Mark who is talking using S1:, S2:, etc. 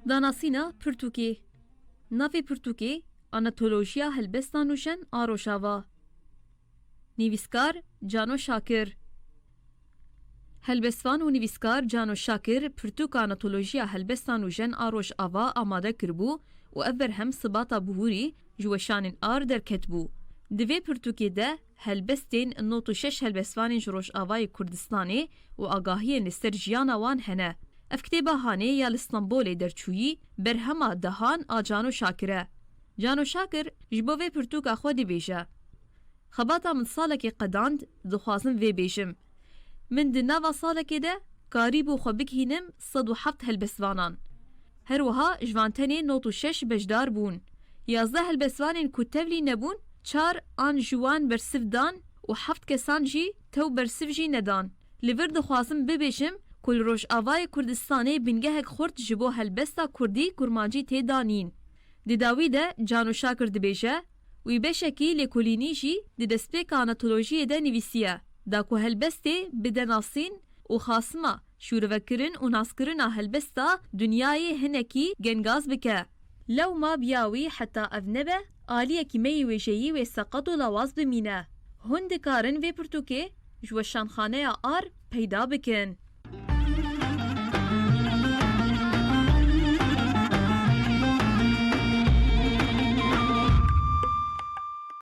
S1: Danasîna Pirtûkê. Navê Pirtûkê Anatolojiya helbestan û jin a Rojava. Nivîskar Cano Şakir. Helbestvan û nivîskar Cano Şakir pirtûka Anatolojiya helbestan û jin a Rojava amade kirbû û ev berhem sibata bihûrî ji weşanên ar derketbû. Di vê pirtûkê de helbestên 96 helbestvanên ji Rojavayê Kurdistanê û agahiyên li ser jiyana wan hene. Ev kitêba hanê ya li Stenbolê derçûyî berhema dehan a Cano Şakir e. Cano Şakir ji bo vê pirtûka xwe dibêje. Xebata min salekê qedand dixwazim vê bêjim. Min di nava salekê de karî bû xwe bigihînim 107 helbestvanan. Her wiha ji van tenê 96 bejdar bûn. 11 helbestvanên ku tevlî nebûn, 4 an ji wan bersiv dan û 7 kesan jî tew bersiv jî nedan. Li vir dixwazim bibêjim ku li Rojavayê Kurdistanê bingehek xurt ji bo helbesta Kurdî kurmancî tê danîn. Di dawî de Cano Şakir dibêje wî beşekî lêkolînî jî di destpêka Anatolojiyê de nivîsiye. Da ku helbestê bide nasîn û xasima şûrevekirin û naskirina helbesta dunyayê hinekî gengaz bike. Lewma biya wî heta ev nebe aliyekî meyê wêjeyî wê seqet û lawaz bimîne. Hûn dikarin vê pirtûkê ji weşanxaneya ar peyda bikin.